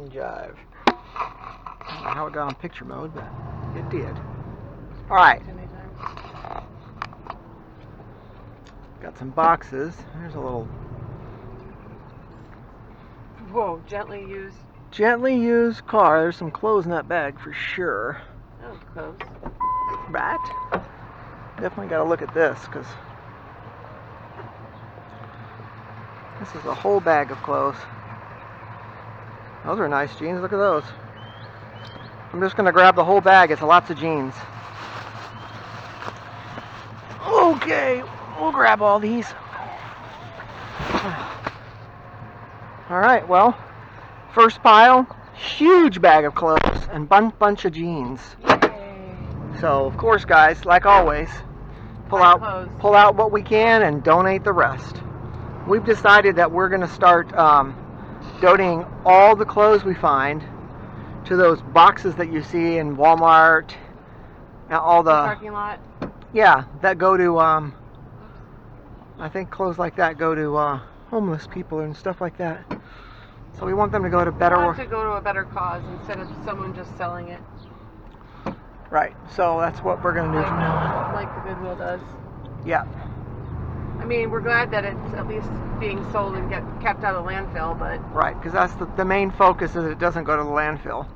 and jive. I don't know how it got on picture mode, but it did. Alright. Got some boxes. There's a little... Whoa, gently used. Gently used car. There's some clothes in that bag for sure. Oh, clothes. Right? Definitely got to look at this, because this is a whole bag of clothes. Those are nice jeans. Look at those. I'm just going to grab the whole bag. It's lots of jeans. Okay, we'll grab all these. Alright, well, first pile, huge bag of clothes and bunch of jeans. Yay. So, of course, guys, like always, pull out what we can and donate the rest. We've decided that we're going to start donating all the clothes we find to those boxes that you see in Walmart, all the parking lot. Yeah, that go to I think clothes like that go to homeless people and stuff like that. So we want them to go to better. We want to go to a better cause instead of someone just selling it. Right. So that's what we're going to do from now on. Like the Goodwill does. Yeah. I mean, we're glad that it's at least being sold and kept out of landfill, but... Right, because that's the main focus, is it doesn't go to the landfill.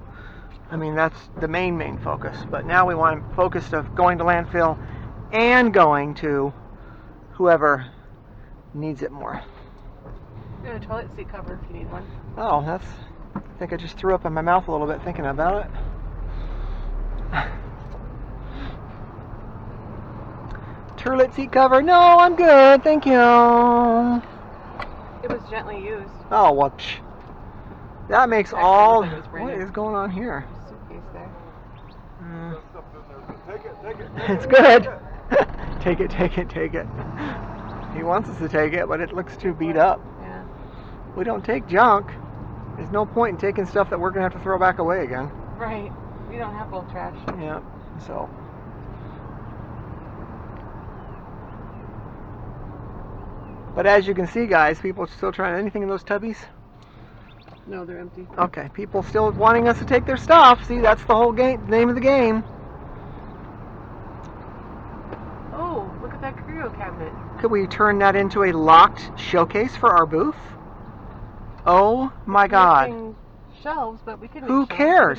I mean, that's the main focus. But now we want to focus of going to landfill and going to whoever needs it more. Got a toilet seat cover if you need one. Oh, I think I just threw up in my mouth a little bit thinking about it. Toilet seat cover? No, I'm good, thank you. It was gently used. Oh, well, that makes all... What is going on here? Suitcase there. It's good. Take it. He wants us to take it, but it looks too beat up. Yeah. We don't take junk. There's no point in taking stuff that we're going to have to throw back away again. Right. We don't have old trash. Yeah, so... But as you can see, guys, people are still trying anything in those tubbies. No, they're empty. Okay, people still wanting us to take their stuff. See, that's the whole name of the game. Oh, look at that curio cabinet. Could we turn that into a locked showcase for our booth? Oh my God. Making shelves, but we can. Who cares?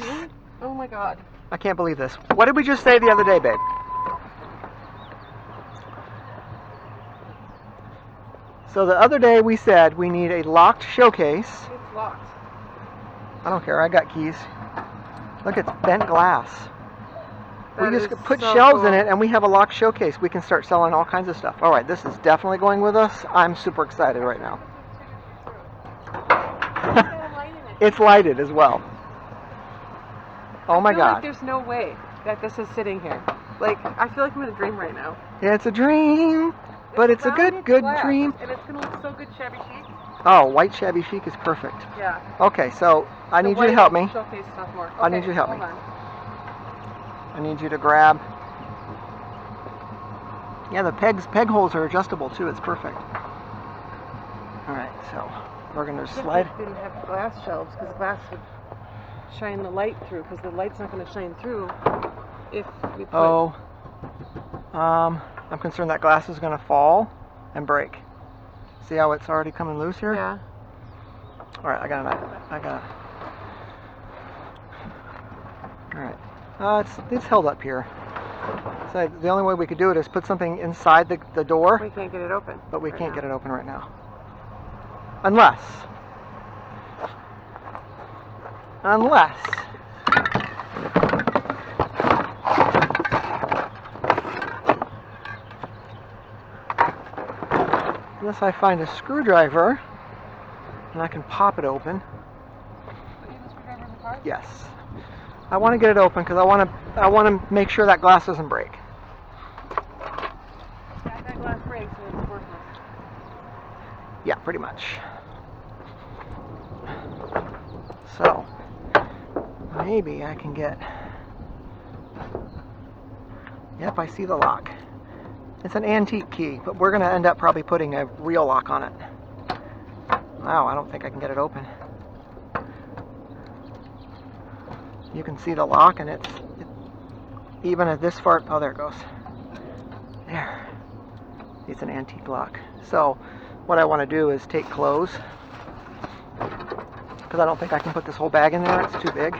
Oh my God. I can't believe this. What did we just say the other day, babe? So the other day we said we need a locked showcase. It's locked. I don't care, I got keys. Look, it's bent glass. We just put shelves in it and we have a locked showcase. We can start selling all kinds of stuff. Alright, this is definitely going with us. I'm super excited right now. It's lighted as well. Oh my God. Like there's no way that this is sitting here. Like, I feel like I'm in a dream right now. It's a dream. But it's a good dream. And it's going to look so good shabby chic. Oh, white shabby chic is perfect. Yeah. Okay, so I need you to help me. Showcase stuff more. Okay, I need you to help me. On. I need you to grab. Yeah, the peg holes are adjustable too. It's perfect. All right, so we're going to slide. We didn't have glass shelves because the glass would shine the light through, because the light's not going to shine through if we put... I'm concerned that glass is going to fall and break. See how it's already coming loose here? Yeah. All right, I got it. All right. It's held up here. So the only way we could do it is put something inside the door. We can't get it open. But we can't get it open right now. Unless. Unless I find a screwdriver and I can pop it open. Yes. I want to get it open because I want to make sure that glass doesn't break. Yeah, if that glass breaks, then it's worthless. Yeah, pretty much. So maybe I can get... Yep, I see the lock. It's an antique key, but we're going to end up probably putting a real lock on it. Wow, I don't think I can get it open. You can see the lock, and it's even at this far. Oh, there it goes. There. It's an antique lock. So what I want to do is take clothes, because I don't think I can put this whole bag in there. It's too big.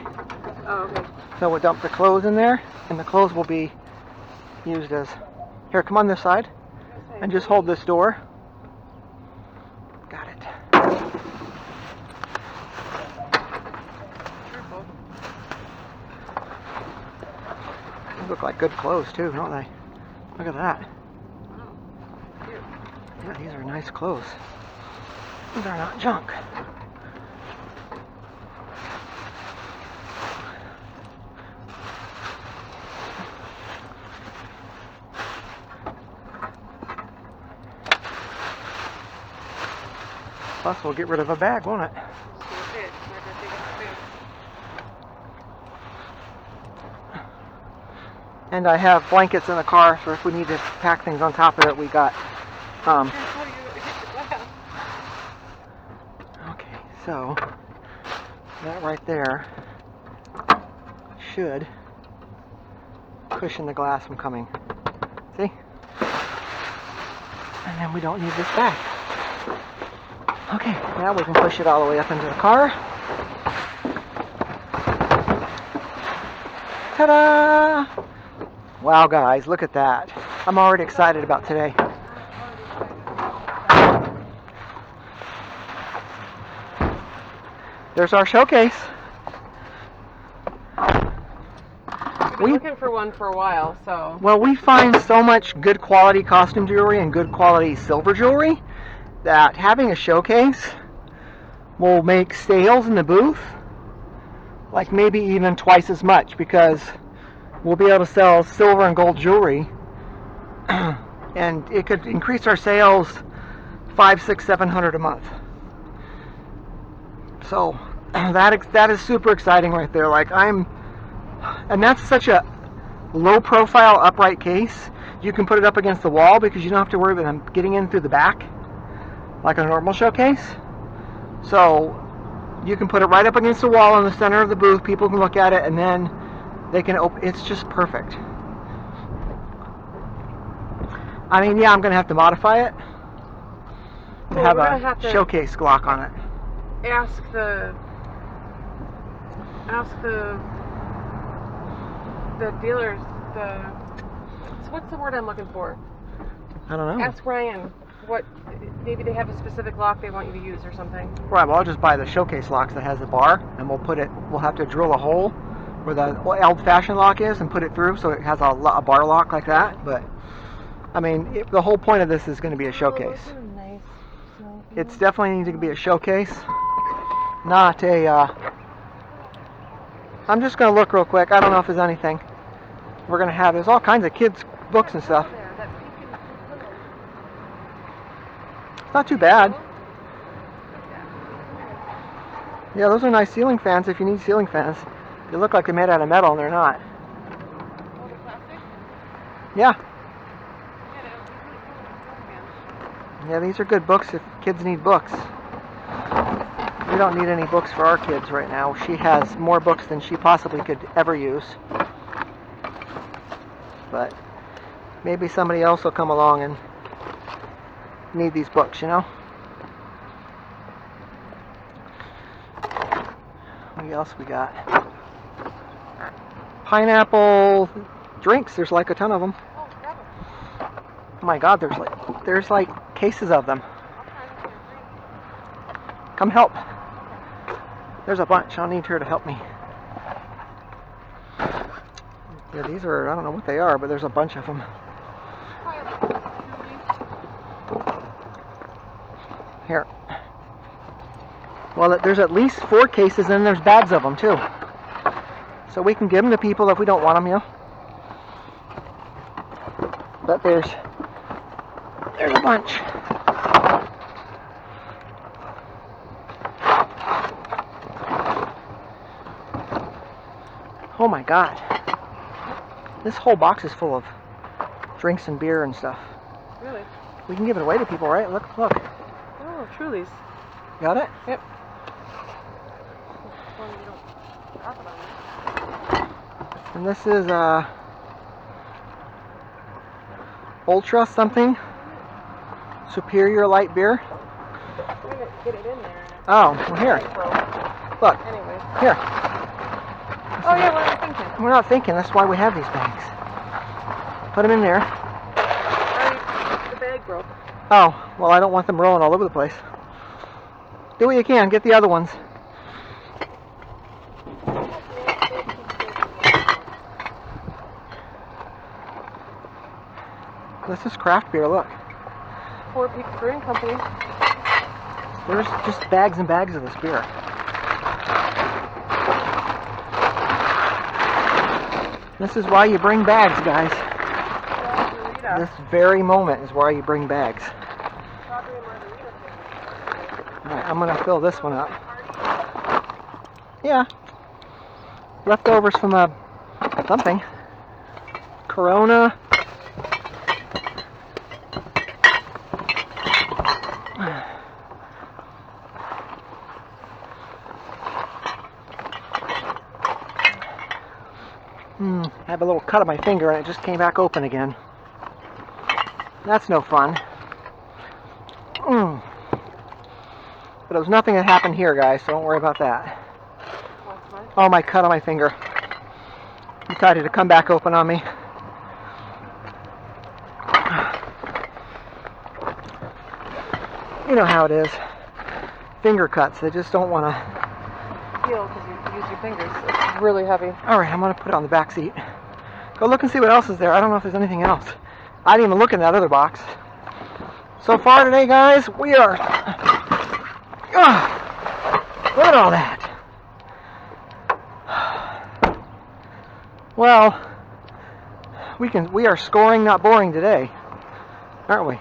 Oh, okay. So we'll dump the clothes in there, and the clothes will be used as... Here, come on this side, and just hold this door. Got it. These look like good clothes too, don't they? Look at that. Yeah, these are nice clothes. These are not junk. Plus, we'll get rid of a bag, won't it? And I have blankets in the car, so if we need to pack things on top of it, we got. Okay, so that right there should cushion the glass from coming. See? And then we don't need this bag. Okay, now we can push it all the way up into the car. Ta-da! Wow, guys, look at that. I'm already excited about today. There's our showcase. We've been looking for one for a while, so... Well, we find so much good quality costume jewelry and good quality silver jewelry that having a showcase will make sales in the booth like maybe even twice as much, because we'll be able to sell silver and gold jewelry and it could increase our sales 500, 600, 700 a month. So that is super exciting right there. Like and that's such a low profile upright case. You can put it up against the wall because you don't have to worry about them getting in through the back like a normal showcase. So you can put it right up against the wall in the center of the booth. People can look at it, and then they can open. It's just perfect. I mean, yeah, I'm going to have to modify it to have a showcase Glock on it. Ask the dealers, so what's the word I'm looking for? I don't know. Ask Ryan what, maybe they have a specific lock they want you to use or something. Right, well, I'll just buy the showcase locks that has a bar, and we'll have to drill a hole where the old-fashioned lock is and put it through so it has a bar lock like that. But I mean, the whole point of this is going to be a showcase. Oh, nice. It's definitely needs to be a showcase, not a I'm just going to look real quick. I don't know if there's anything we're going to have. There's all kinds of kids books and stuff. It's not too bad. Yeah, those are nice ceiling fans if you need ceiling fans. They look like they're made out of metal, and they're not. Oh, the plastic? Yeah. Yeah, these are good books if kids need books. We don't need any books for our kids right now. She has more books than she possibly could ever use. But maybe somebody else will come along and need these books, you know? What else we got? Pineapple drinks. There's like a ton of them. Oh my God, there's like cases of them. Come help. There's a bunch. I'll need her to help me. Yeah, these are, I don't know what they are, but there's a bunch of them. Here. Well, there's at least 4 cases, and there's bags of them too. So we can give them to people if we don't want them, you know. But there's a bunch. Oh my God. This whole box is full of drinks and beer and stuff. Really? We can give it away to people, right? Look. Oh, Truly's. Got it? Yep. One you don't talk about it. And this is Ultra something. Superior light beer. I'm gonna get it in there. Oh, well here. Look. Anyways. Here. Oh yeah, what are we thinking? We're not thinking, that's why we have these bags. Put them in there. The bag broke. Oh, well I don't want them rolling all over the place. Do what you can, get the other ones. This is craft beer, look. Four Peaks Brewing Company. There's just bags and bags of this beer. This is why you bring bags, guys. This very moment is why you bring bags. Alright, I'm going to fill this one up. Yeah. Leftovers from something. Corona. I have a little cut on my finger and it just came back open again. That's no fun. But it was nothing that happened here, guys, so don't worry about that. Oh, my cut on my finger decided to come back open on me. You know how it is. Finger cuts, they just don't want to heal because you use your fingers. It's really heavy. Alright, I'm going to put it on the back seat. Go look and see what else is there. I don't know if there's anything else. I didn't even look in that other box. So far today, guys, we are... look at all that. Well, we are scoring, not boring today, aren't we?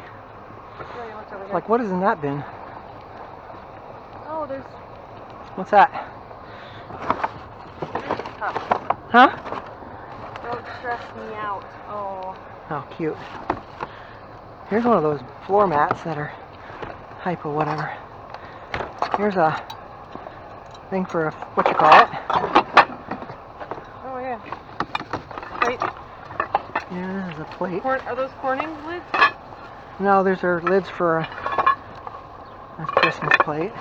Like, what is in that bin? Oh, there's... What's that? Huh? Don't stress me out. Oh. Oh, cute. Here's one of those floor mats that are hypo whatever. Here's a thing for what you call it. Oh yeah. Plate. Yeah, this is a plate. Are those Corning lids? No, those are lids for a Christmas plate.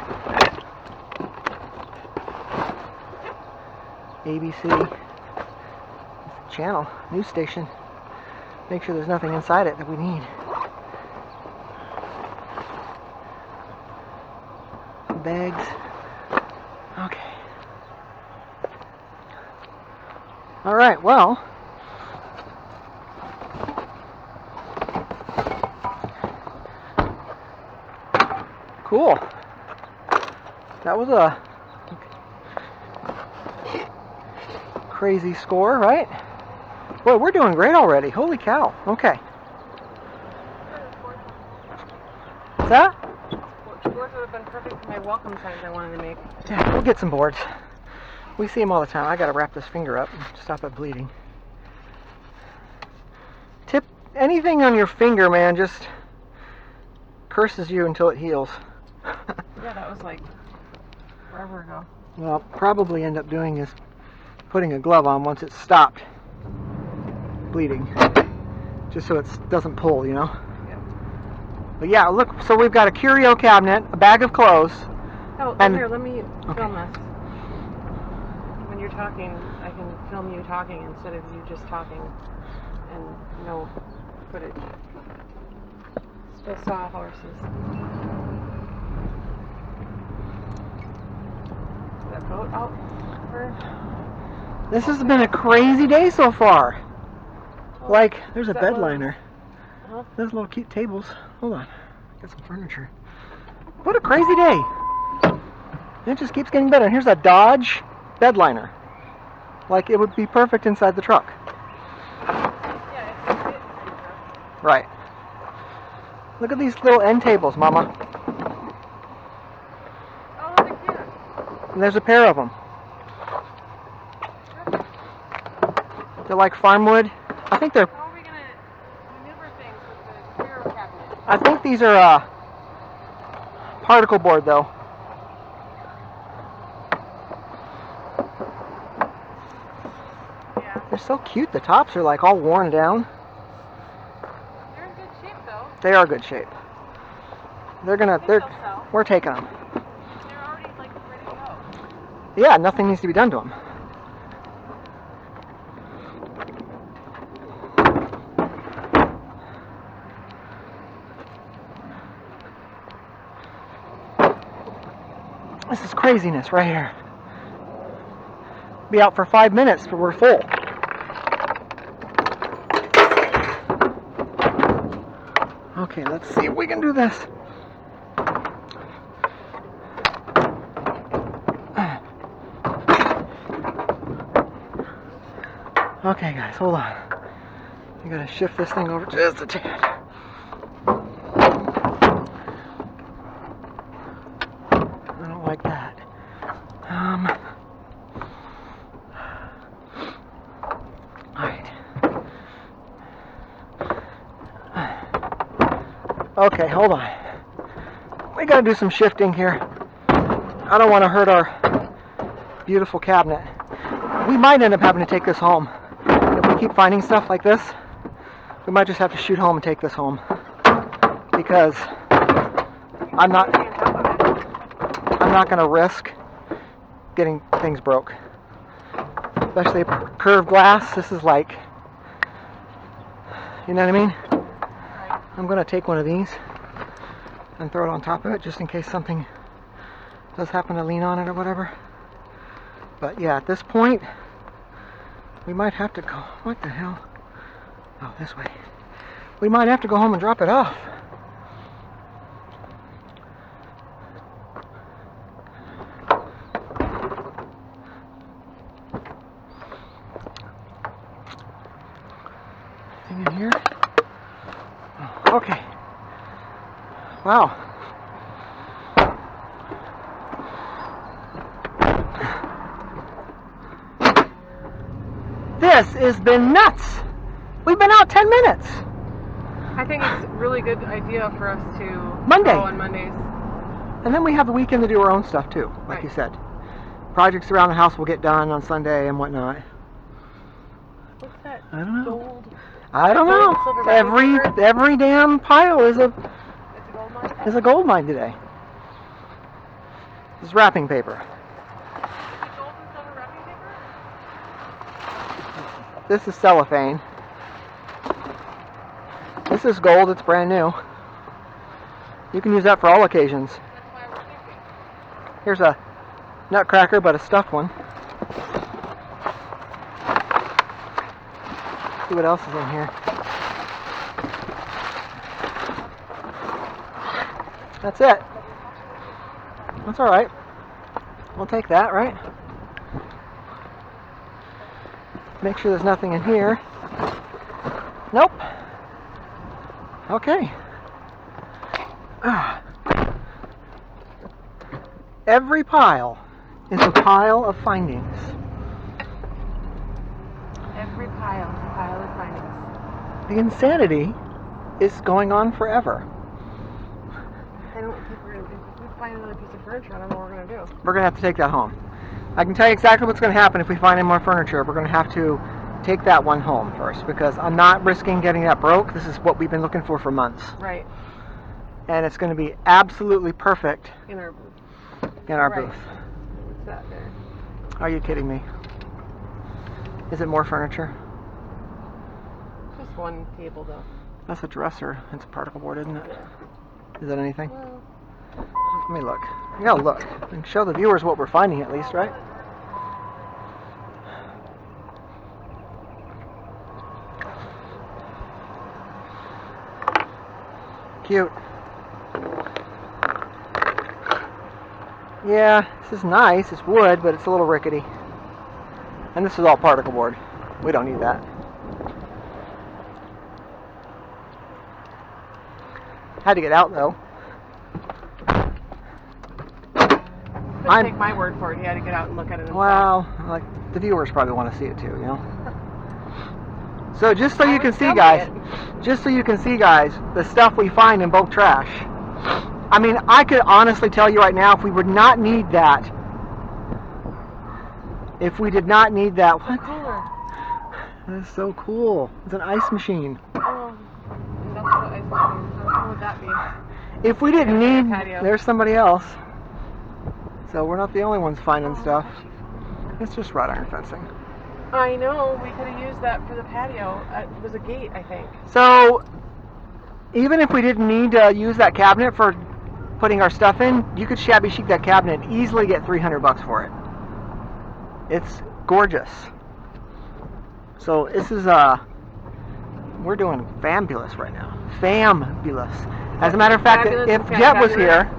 ABC channel, news station. Make sure there's nothing inside it that we need. Bags. Okay. Alright, well. Cool. That was a crazy score, right? Boy, we're doing great already. Holy cow. Okay. What's that? Boards would have been perfect for my welcome signs I wanted to make. Yeah, we'll get some boards. We see them all the time. I gotta wrap this finger up and stop it bleeding. Tip anything on your finger, man, just curses you until it heals. Yeah, that was like forever ago. Well, probably end up doing is putting a glove on once it's stopped bleeding, just so it doesn't pull, you know. Yeah. But yeah, look. So we've got a curio cabinet, a bag of clothes. Oh, and here, let me film this. When you're talking, I can film you talking instead of you just talking, and no footage. Still saw horses. That boat out for... This has been a crazy day so far. Oh, like, there's a that bed was- liner. Huh? There's little cute tables. Hold on. Got some furniture. What a crazy day. It just keeps getting better. And here's a Dodge bed liner. Like, it would be perfect inside the truck. Yeah, it's a bit inside. Right. Look at these little end tables, Mama. Oh, they're cute. And there's a pair of them. They're like farmwood. I think they're... How are we going to maneuver things with the curio cabinet? I think these are particle board, though. Yeah. There's so cute. The tops are like all worn down. They're in good shape though. They are good shape. We're taking them. They're already like ready to go. Yeah, nothing needs to be done to them. This is craziness right here. Be out for 5 minutes, but we're full. Okay, let's see if we can do this. Okay, guys, hold on. You gotta shift this thing over just a tad. I don't like that. Alright. Okay, hold on. We gotta do some shifting here. I don't want to hurt our beautiful cabinet. We might end up having to take this home. If we keep finding stuff like this, we might just have to shoot home and take this home. Because I'm not going to risk getting things broke. Especially curved glass. This is like, you know what I mean? I'm going to take one of these and throw it on top of it just in case something does happen to lean on it or whatever. But yeah, at this point, we might have to go. What the hell? Oh, this way. We might have to go home and drop it off. Anything in here? Oh, okay. Wow. This has been nuts. We've been out 10 minutes. I think it's a really good idea for us to Monday. go on Mondays. And then we have the weekend to do our own stuff too, like Right. you said. Projects around the house will get done on Sunday and whatnot. What's that? I don't know. Gold. I don't Gold and silver know. wrapping paper? Every damn pile is It's a gold mine. a gold mine today. This is wrapping paper. Gold and silver wrapping paper? This is cellophane. This is gold. It's brand new. You can use that for all occasions. That's why we're thinking. Here's a nutcracker, but a stuffed one. See what else is in here. That's it. That's all right. We'll take that, right? Make sure there's nothing in here. Nope. Okay. Every pile is a pile of findings. Every pile is a pile of findings. The insanity is going on forever. I don't think we're going to do. If we find another piece of furniture, I don't know what we're going to do. We're going to have to take that home. I can tell you exactly what's going to happen if we find any more furniture. We're going to have to take that one home first because I'm not risking getting that broke. This is what we've been looking for months. Right. And it's going to be absolutely perfect In our booth. in our Right. booth. What's that there? Are you kidding me? Is it more furniture? Just one table, though. That's a dresser. It's a particle board, isn't it? Yeah. Is that anything? Well, Let me look. You gotta look. And show the viewers what we're finding at least, right? Cute. Yeah, this is nice. It's wood, but it's a little rickety. And this is all particle board. We don't need that. Had to get out though. couldn't take my word for it. He had to get out and look at it himself. Well, like the viewers probably want to see it too, you know. So just so I you can would see, film guys, it. just so you can see, guys, the stuff we find in bulk trash. I mean, I could honestly tell you right now, if we would not need that, if we did not need that, what? Cooler. That is so cool. It's an ice machine. Oh, industrial ice machine. How cool would that be? If we didn't need, Patio. there's somebody else. So we're not the only ones finding stuff. It's just wrought iron fencing. I know. We could have used that for the patio. It was a gate, I think. So even if we didn't need to use that cabinet for putting our stuff in, you could shabby chic that cabinet and easily get $300 for it. It's gorgeous. So this is we're doing fabulous right now. Fabulous. As a matter of fact, if Jeb was here,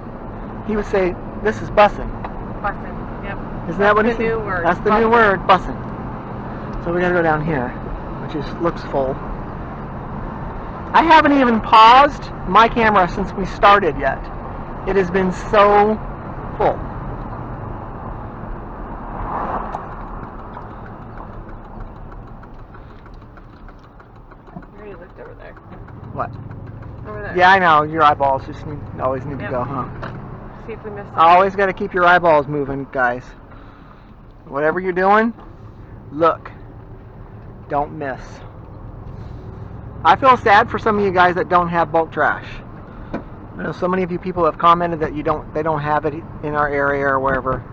he would say this is bussin'. Bussin'. Yep. Isn't that what he said? That's the new word. That's the new word, bussin'. So we gotta go down here, which is looks full. I haven't even paused my camera since we started yet. It has been so full. You already looked over there. What? Over there. Yeah, I know. Your eyeballs just always need to Yep. go, huh? See if we missed something. Always got to keep your eyeballs moving, guys. Whatever you're doing, look. Don't miss. I feel sad for some of you guys that don't have bulk trash. I know so many of you people have commented that they don't have it in our area or wherever.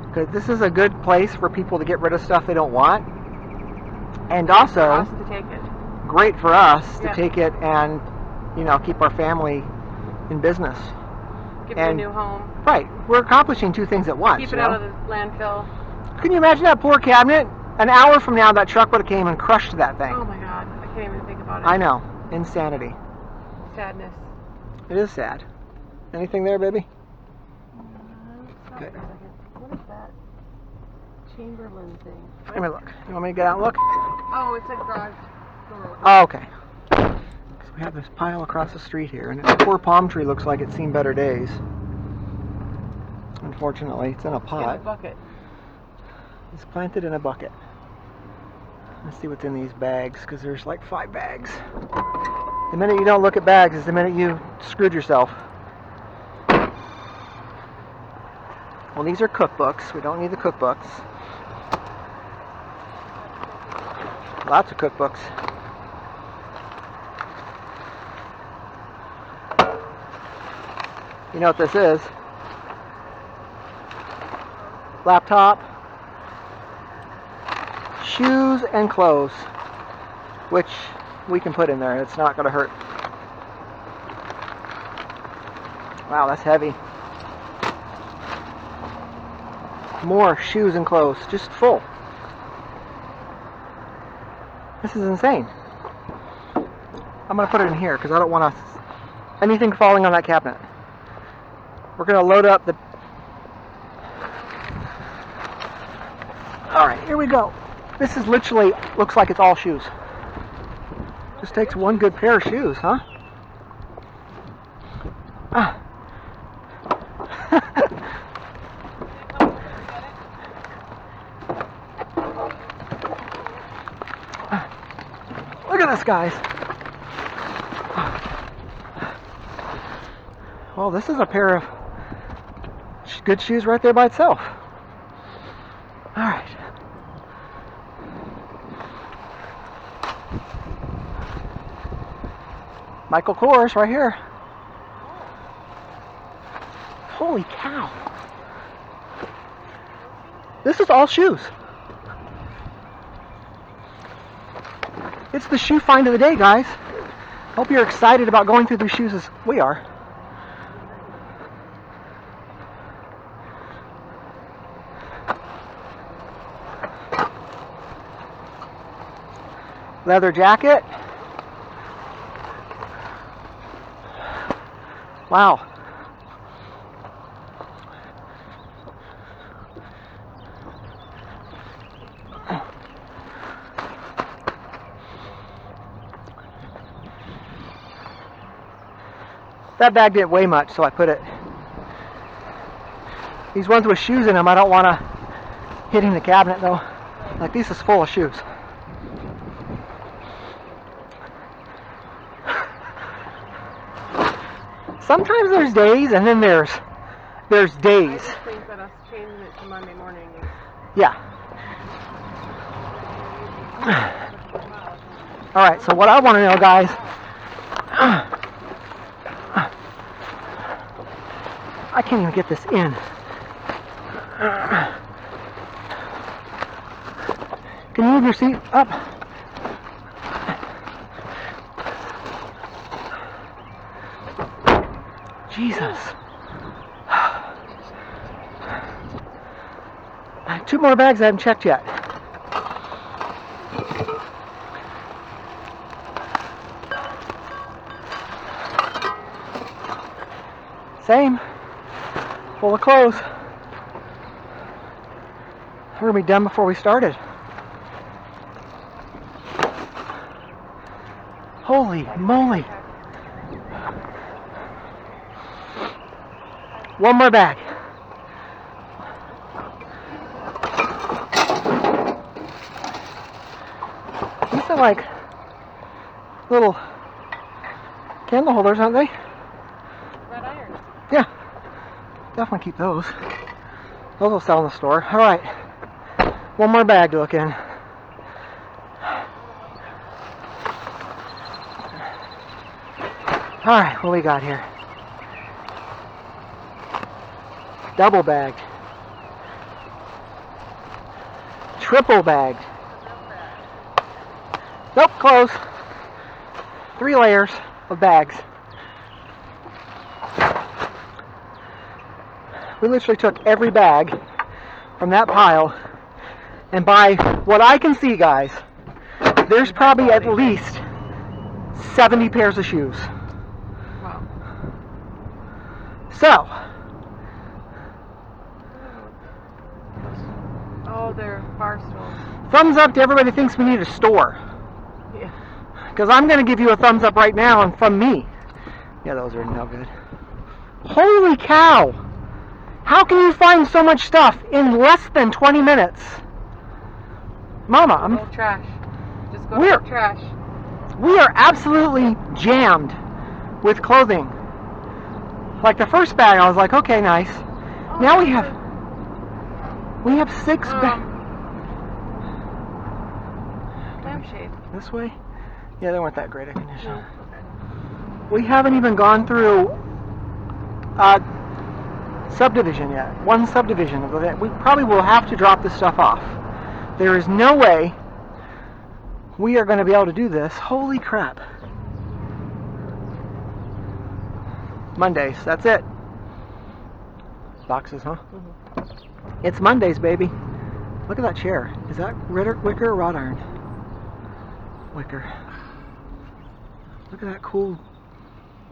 Because this is a good place for people to get rid of stuff they don't want, and also For us to take it. great for us to Yeah. take it and keep our family in business. Give it a new home. Right, we're accomplishing two things at once. Keep it out of the landfill. Can you imagine that poor cabinet? An hour from now, that truck would have came and crushed that thing. Oh my God, I can't even think about it. I know, insanity. Sadness. It is sad. Anything there, baby? Good. What is that? Chamberlain thing. Let me look. You want me to get out and look? Oh, it's a garage door. Oh, okay. So we have this pile across the street here, and this poor palm tree looks like it's seen better days. Unfortunately, it's in a In a pot. bucket. It's planted in a bucket. Let's see what's in these bags, because there's like 5 bags. The minute you don't look at bags is the minute you screwed yourself. Well, these are cookbooks. We don't need the cookbooks. Lots of cookbooks. You know what this is? Laptop, shoes, and clothes, which we can put in there. It's not going to hurt. Wow, that's heavy. More shoes and clothes, just full. This is insane. I'm going to put it in here because I don't want anything falling on that cabinet. We're going to load up the... Alright, here we go. This is literally, looks like it's all shoes. Just takes one good pair of shoes, huh? Ah. Look at this, guys. Well, this is a pair of good shoes right there by itself. All right. Michael Kors right here. Holy cow. This is all shoes. It's the shoe find of the day, guys. Hope you're excited about going through these shoes as we are. Leather jacket. Wow. That bag didn't weigh much, so I put it. These ones with shoes in them, I don't want to hitting the cabinet though. Like, this is full of shoes. Sometimes there's days, and then there's days. I just think that us changing it to Monday morning is... Yeah. Alright, so what I want to know, guys, I can't even get this in. Can you move your seat up? Jesus. 2 more bags I haven't checked yet. Same. Full of clothes. We're going to be done before we started. Holy moly. 1 more bag. These are like little candle holders, aren't they? Red iron. Yeah. Definitely keep those. Those will sell in the store. Alright. 1 more bag to look in. Alright, what we got here? Double bagged. Triple bagged. Nope, close. 3 layers of bags. We literally took every bag from that pile, and by what I can see, guys, there's probably at least 70 pairs of shoes. Wow. So, oh, they're bar stools. thumbs up to everybody who thinks we need a store. Yeah. Because I'm going to give you a thumbs up right now, and from me. Yeah, those are no good. Holy cow! How can you find so much stuff in less than 20 minutes? Mama, Go trash. Just go We're- to the trash. we are absolutely jammed with clothing. Like the first bag, I was like, okay, nice. Oh, Now we have 6 bags. Lampshade. This way? Yeah, they weren't that great a condition. No. Okay. We haven't even gone through subdivision yet. 1 subdivision of it. We probably will have to drop this stuff off. There is no way we are going to be able to do this. Holy crap. Mondays, that's it. Boxes, huh? Mm-hmm. It's Mondays, baby. Look at that chair. Is that wicker or wrought iron? Wicker. Look at that cool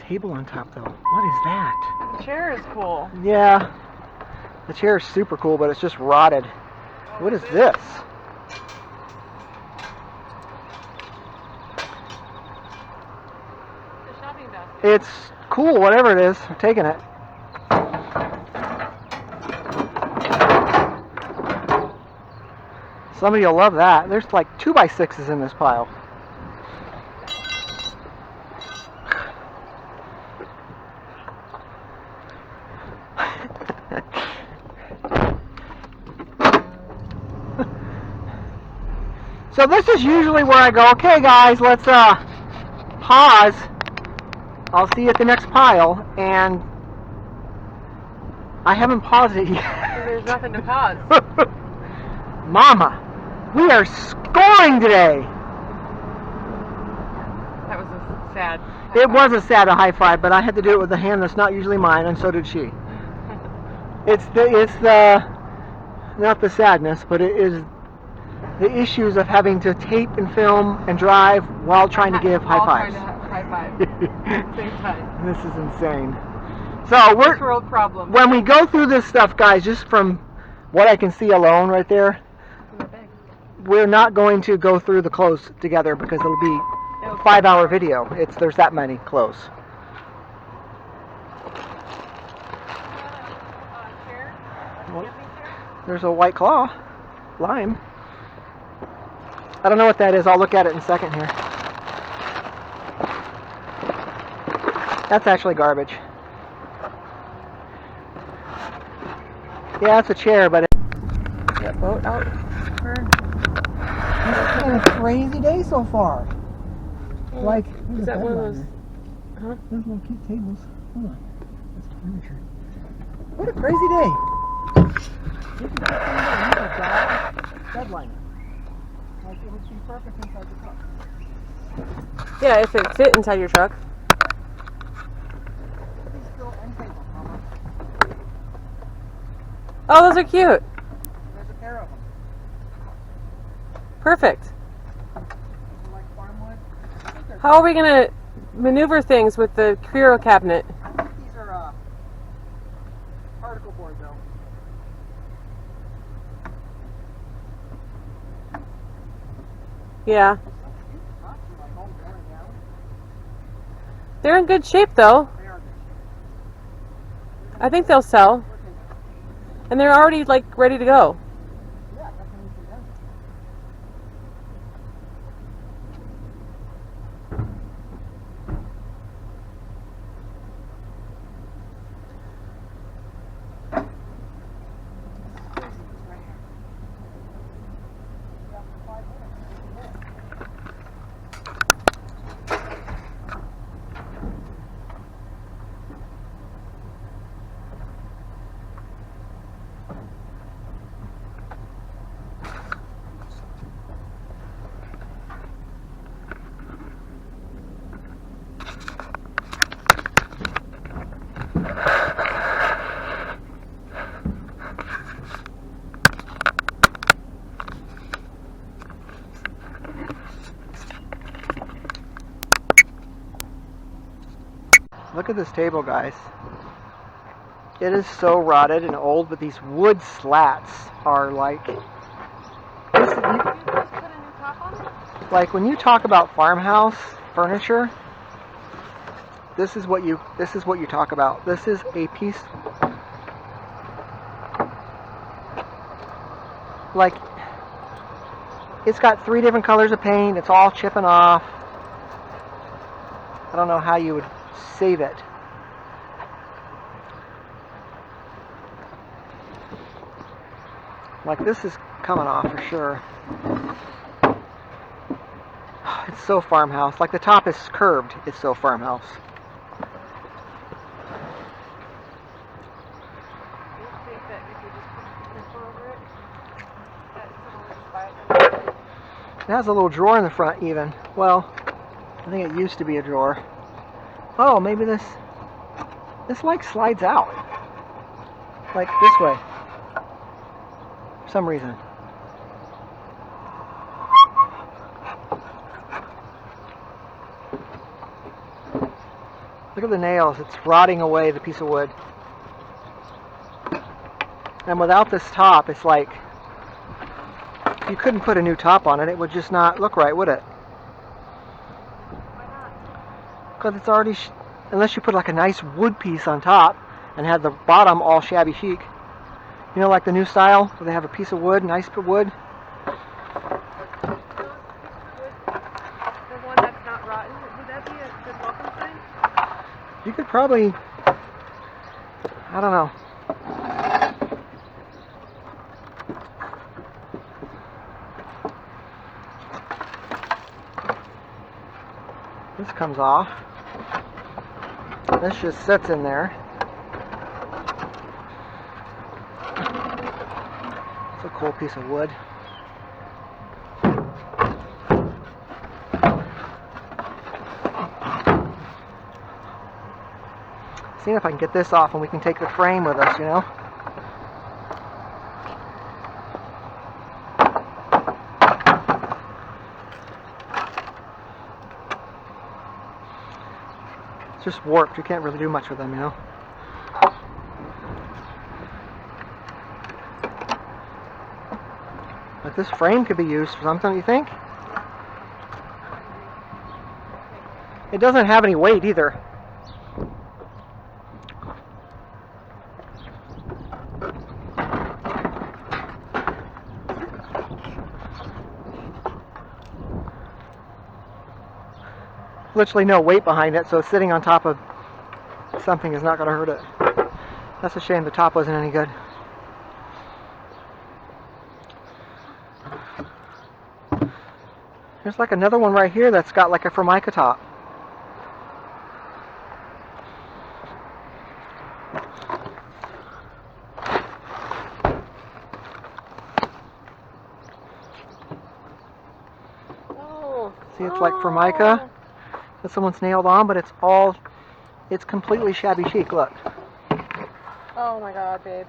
table on top, though. What is that? The chair is cool. Yeah, the chair is super cool, but it's just rotted. What is this? The shopping basket. It's cool, whatever it is. I'm taking it. Somebody will love that. There's like 2x6s in this pile. So this is usually where I go, okay guys, let's pause. I'll see you at the next pile, and I haven't paused it yet. There's nothing to pause. Mama, we are scoring today. That was a sad. It was a sad high five, but I had to do it with a hand that's not usually mine, and so did she. It's the not the sadness, but it is the issues of having to tape and film and drive while trying to give high fives. Trying to have high five at the same time. This is insane. So First world problem. when we go through this stuff, guys, just from what I can see alone right there, we're not going to go through the clothes together because it'll be a 5-hour video. There's that many clothes. There's a White Claw, lime. I don't know what that is. I'll look at it in a second here. That's actually garbage. Yeah, it's a chair, but That boat out for. it's been a crazy day so far. Like, is that one of those? Huh? Those little cute tables. Hold on. That's furniture. What a crazy day. You can put something in a bed liner. Like, it would be perfect inside the truck. Yeah, if it fit inside your truck. These still end tables, Mama. Oh, those are cute. There's a pair of them. Perfect. You like farmwood? I think they're How are we going to maneuver things with the Creo cabinet? I think these are particle board though. Yeah. So cute. Huh? Like all worn down. They're in good shape, though. They are good. I think they'll sell. And they're already, like, ready to go. Yeah, that's when you can done. Look at this table, guys. It is so rotted and old, but these wood slats are like... Like when you talk about farmhouse furniture, this is what you talk about. This is a piece... Like, it's got 3 different colors of paint. It's all chipping off. I don't know how you would save it. Like, this is coming off for sure. It's so farmhouse. Like, the top is curved. It's so farmhouse. It has a little drawer in the front even. Well, I think it used to be a drawer. Oh, maybe this like slides out. Like this way. For some reason. Look at the nails. It's rotting away the piece of wood. And without this top, it's like you couldn't put a new top on it. It would just not look right, would it? Because it's already, unless you put like a nice wood piece on top and had the bottom all shabby chic. You know, like the new style where they have a piece of wood, nice wood. The one that's not rotten, would that be a good welcome sign? You could probably, I don't know. This comes off. This just sits in there. It's a cool piece of wood. Seeing if I can get this off and we can take the frame with us, you know? It's just warped. You can't really do much with them, you know? But this frame could be used for something, you think? It doesn't have any weight either. Literally no weight behind it, so sitting on top of something is not going to hurt it. That's a shame the top wasn't any good. There's like another one right here that's got like a Formica top. Oh. See, it's like Formica that someone's nailed on, but it's completely shabby chic. Look. Oh my God, babe.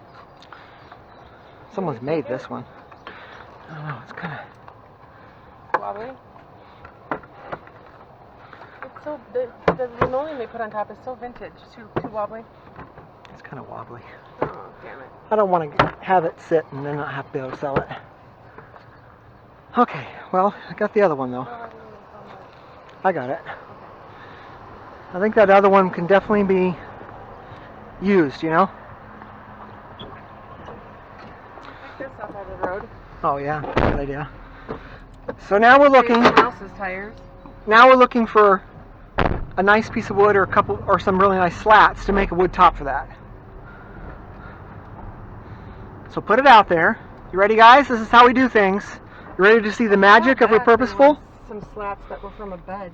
Someone's made this one. I don't know, it's kind of wobbly. It's so the linoleum they put on top is so vintage, too wobbly. It's kind of wobbly. Oh, damn it. I don't want to have it sit and then not have to be able to sell it. Okay, well, I got the other one though. I got it. I think that other one can definitely be used, you know? Take this off of the road. Oh yeah, good idea. So now we're looking. Someone else's tires. Now we're looking for a nice piece of wood or a couple or some really nice slats to make a wood top for that. So put it out there. You ready, guys? This is how we do things. You ready to see the magic of Repurposeful? Some slats that were from a bed.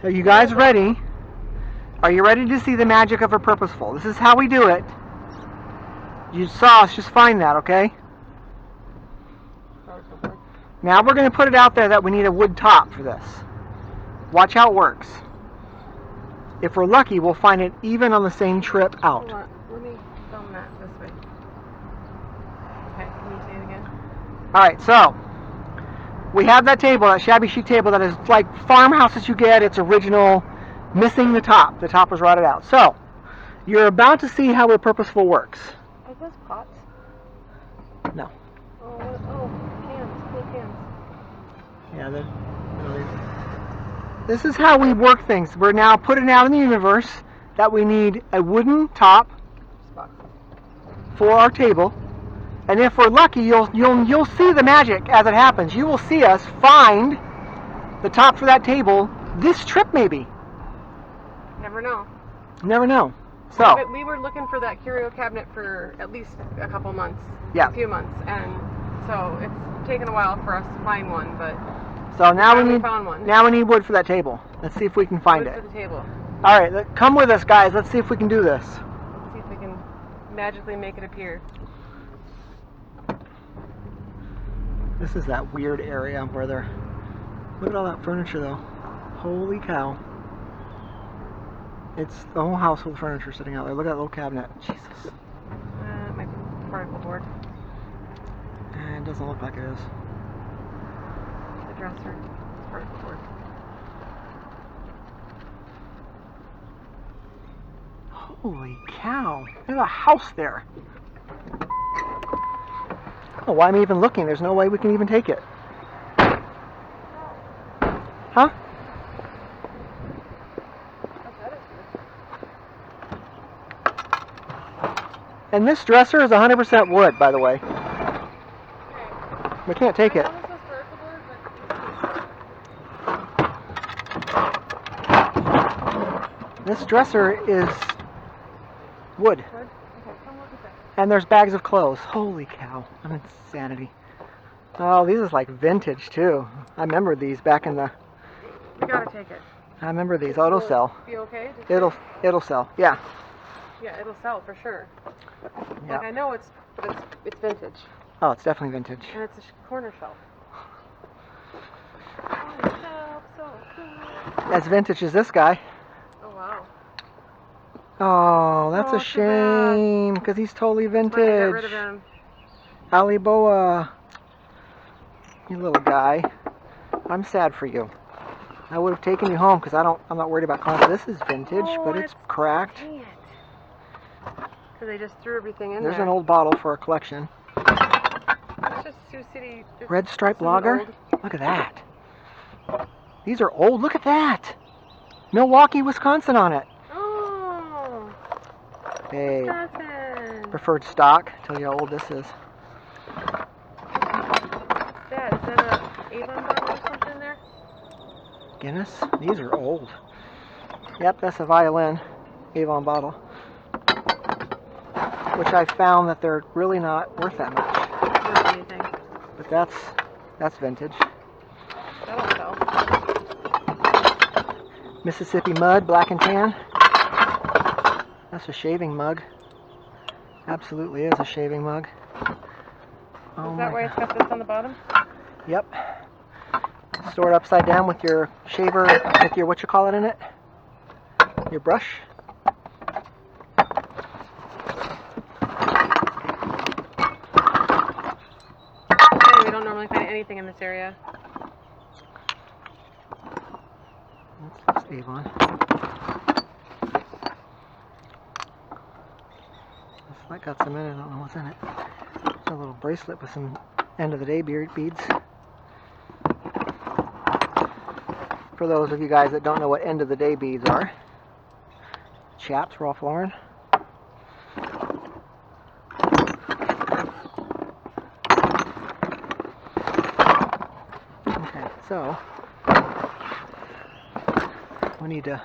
Are you guys ready? Are you ready to see the magic of Repurposeful? This is how we do it. You saw us just find that, okay? Now we're going to put it out there that we need a wood top for this. Watch how it works. If we're lucky, we'll find it even on the same trip out. Hold on. Let me film that this way. Okay, can you say it again? Alright, so we have that table, that shabby chic table that is like farmhouses you get. It's original, missing the top. The top was rotted out. So you're about to see how Repurposeful works. Are those pots? No. Cans. Cool cans. Yeah, this is how we work things. We're now putting out in the universe that we need a wooden top for our table. And if we're lucky, you'll see the magic as it happens. You will see us find the top for that table this trip, maybe. Never know. Never know. So But we were looking for that curio cabinet for at least a couple months. Yeah. A few months, and so it's taken a while for us to find one, but so now we found one. Now we need wood for that table. Let's see if we can find wood it. for the table. All right, come with us, guys. Let's see if we can do this. Let's see if we can magically make it appear. This is that weird area where they're. Look at all that furniture, though. Holy cow! It's the whole house full of furniture sitting out there. Look at that little cabinet. Jesus. It might be particle board. It doesn't look like it is. The dresser. It's particle board. Holy cow! There's a house there. Oh, why am I even looking? There's no way we can even take it. Huh? And this dresser is 100% wood, by the way. We can't take it. This dresser is wood. And there's bags of clothes. Holy cow. I'm insanity. Oh, these is like vintage too. I remember these back in the... You gotta take it. I remember these. Oh, it'll sell. Be okay? It'll sell. Yeah. Yeah, it'll sell for sure. Yeah. Like I know it's vintage. Oh, it's definitely vintage. And it's a corner shelf. Corner shelf, so cool. As vintage as this guy. Oh wow. Oh, that's Oh, a shame because he's totally vintage. Why did I get rid of him? Aliboa, you little guy. I'm sad for you. I would have taken you home because I'm not worried about clowns. This is vintage, but it's cracked. Because they just threw everything in There's there. an old bottle for a collection. It's just Sioux City. Red Stripe Lager. Look at that. These are old. Look at that. Milwaukee, Wisconsin on it. Oh. Hey. Wisconsin. Preferred stock. Tell you how old this is. Dad, is that a Avon bottle or something there? Guinness. These are old. Yep, that's a Violin Avon bottle. Which I found that they're really not worth that much. Not anything. But that's vintage. That'll Mississippi mud, black and tan. That's a shaving mug. Absolutely is a shaving mug. Is that why it's got this on the bottom? Yep. Store it upside down with your shaver, with your, what you call it in it? Your brush. Okay, we don't normally find anything in this area. That's Avon. That got some in it, I don't know what's in it. It's a little bracelet with some end of the day beads. For those of you guys that don't know what end of the day beads are. Chaps, Ralph Lauren. Okay, so we need to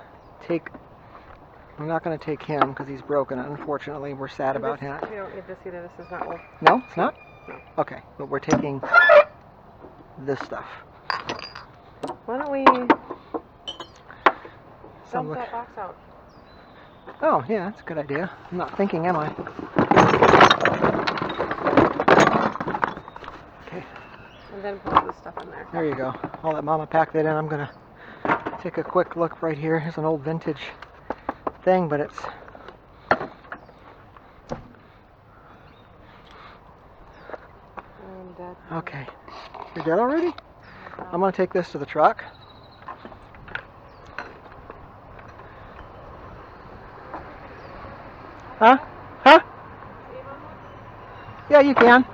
take, I'm not going to take him because he's broken it, unfortunately. We're sad about him. You don't need this either, this is not old. No, it's not? No. Okay, but we're taking this stuff. Why don't we dump that box out? Oh, yeah, that's a good idea. I'm not thinking, am I? Okay. And then put this stuff in there. There you go. I'll let Mama pack that in. I'm going to take a quick look right here. Here's an old vintage thing, but it's... Okay. You're dead already? I'm going to take this to the truck. Huh? Huh? Yeah, you can.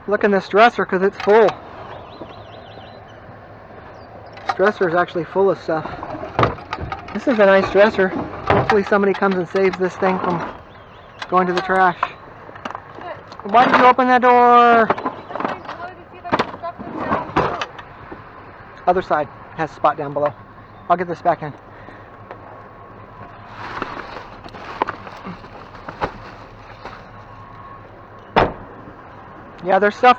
Look in this dresser because it's full. This dresser is actually full of stuff. This is a nice dresser. Hopefully somebody comes and saves this thing from going to the trash. Why did you open that door? Other side has a spot down below. I'll get this back in. Yeah, there's stuff.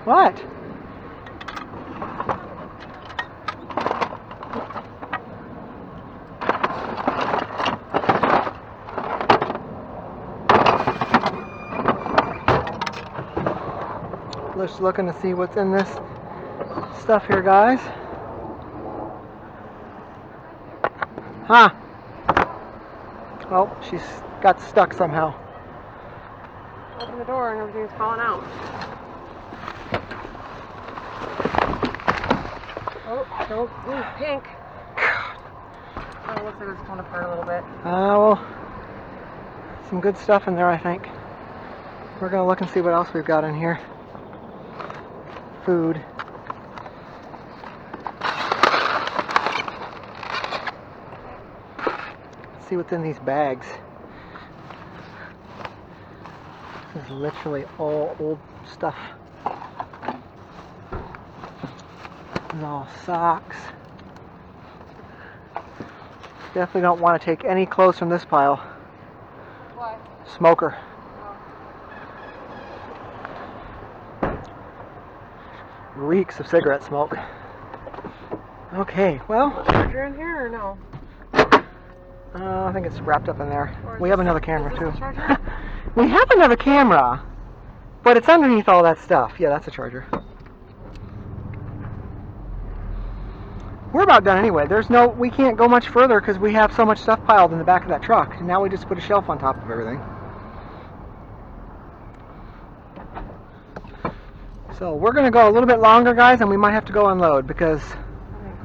What? Just looking to see what's in this stuff here, guys. Huh? Oh, she's got stuck somehow. Open the door and everything's falling out. Oh, ooh, pink. Oh, it looks like it's torn apart a little bit. Well, some good stuff in there, I think. We're gonna look and see what else we've got in here. Food. Let's see what's in these bags. This is literally all old stuff. This is all socks. Definitely don't want to take any clothes from this pile. What? Smoker. Reeks of cigarette smoke. Okay, well. Charger in here or no? I think it's wrapped up in there. We have another camera too. Charger? We have another camera, but it's underneath all that stuff. Yeah, that's a charger. We're about done anyway. We can't go much further because we have so much stuff piled in the back of that truck. And now we just put a shelf on top of everything. So we're going to go a little bit longer, guys, and we might have to go unload because I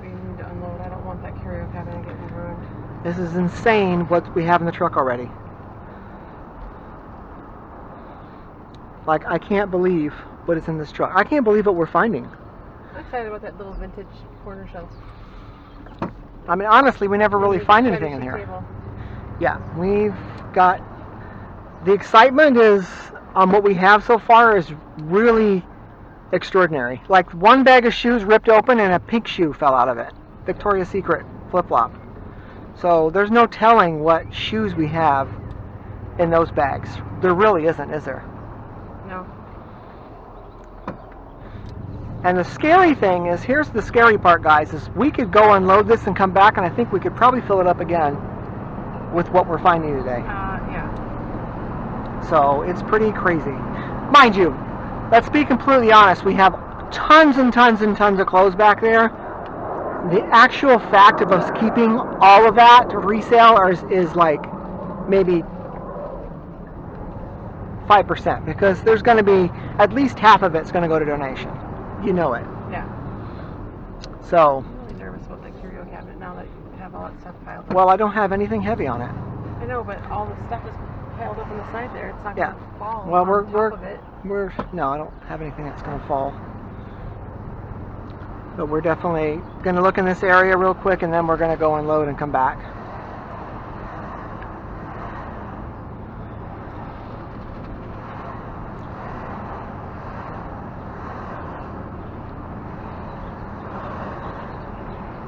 think we need to unload. I don't want that carryout cabinet getting ruined. this is insane what we have in the truck already. Like, I can't believe what is in this truck. I can't believe what we're finding. I'm excited about that little vintage corner shelf. I mean, honestly, we never really find anything in here. Table. Yeah, we've got... The excitement is on what we have so far is really extraordinary. Like, one bag of shoes ripped open and a pink shoe fell out of it. Victoria's Secret flip-flop. So there's no telling what shoes we have in those bags. There really isn't, is there? No. And the scary thing is, here's the scary part, guys, is we could go unload this and come back, and I think we could probably fill it up again with what we're finding today. Yeah. So it's pretty crazy. Mind you, let's be completely honest, we have tons and tons and tons of clothes back there. The actual fact of us keeping all of that to resale is like maybe 5%, because there's going to be at least half of it's going to go to donation. You know it. Yeah. So. I'm really nervous about the curio cabinet now that you have all that stuff piled up. Well, I don't have anything heavy on it. I know, but all the stuff is piled up on the side there. It's not going to fall. Well, on top of it. No, I don't have anything that's going to fall. But we're definitely going to look in this area real quick, and then we're going to go unload and come back.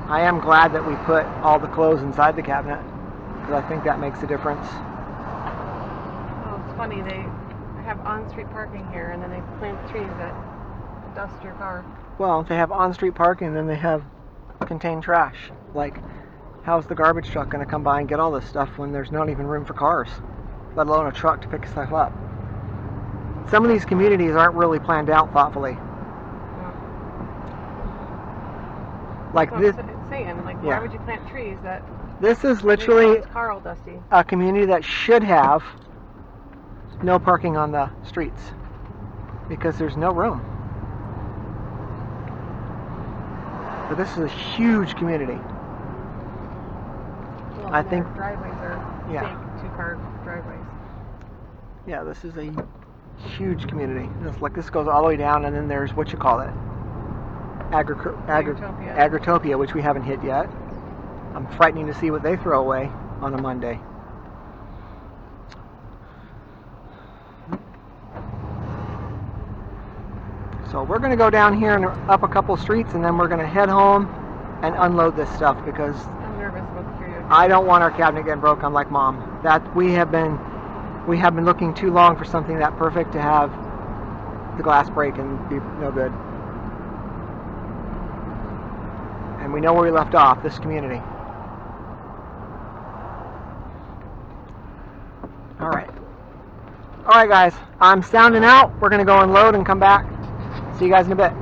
I am glad that we put all the clothes inside the cabinet, because I think that makes a difference. Oh, it's funny. They have on-street parking here, and then they plant trees that dust your car. Well, they have on-street parking, and then they have contained trash. Like, how's the garbage truck going to come by and get all this stuff when there's not even room for cars, let alone a truck to pick stuff up? Some of these communities aren't really planned out thoughtfully. Like this. Saying, like, why would you plant trees that? This is literally car all dusty. A community that should have no parking on the streets because there's no room. But this is a huge community. Well, I think driveways are big 2-car driveways. Yeah, this is a huge community. This goes all the way down, and then there's what you call it. Agritopia, which we haven't hit yet. I'm frightening to see what they throw away on a Monday. So we're going to go down here and up a couple streets, and then we're going to head home and unload this stuff, because I'm nervous about the curio cabinet. I don't want our cabinet getting broke. I'm like Mom. That we have been looking too long for something that perfect to have the glass break and be no good. And we know where we left off, this community. Alright, guys, I'm sounding out. We're going to go unload and come back. See you guys in a bit.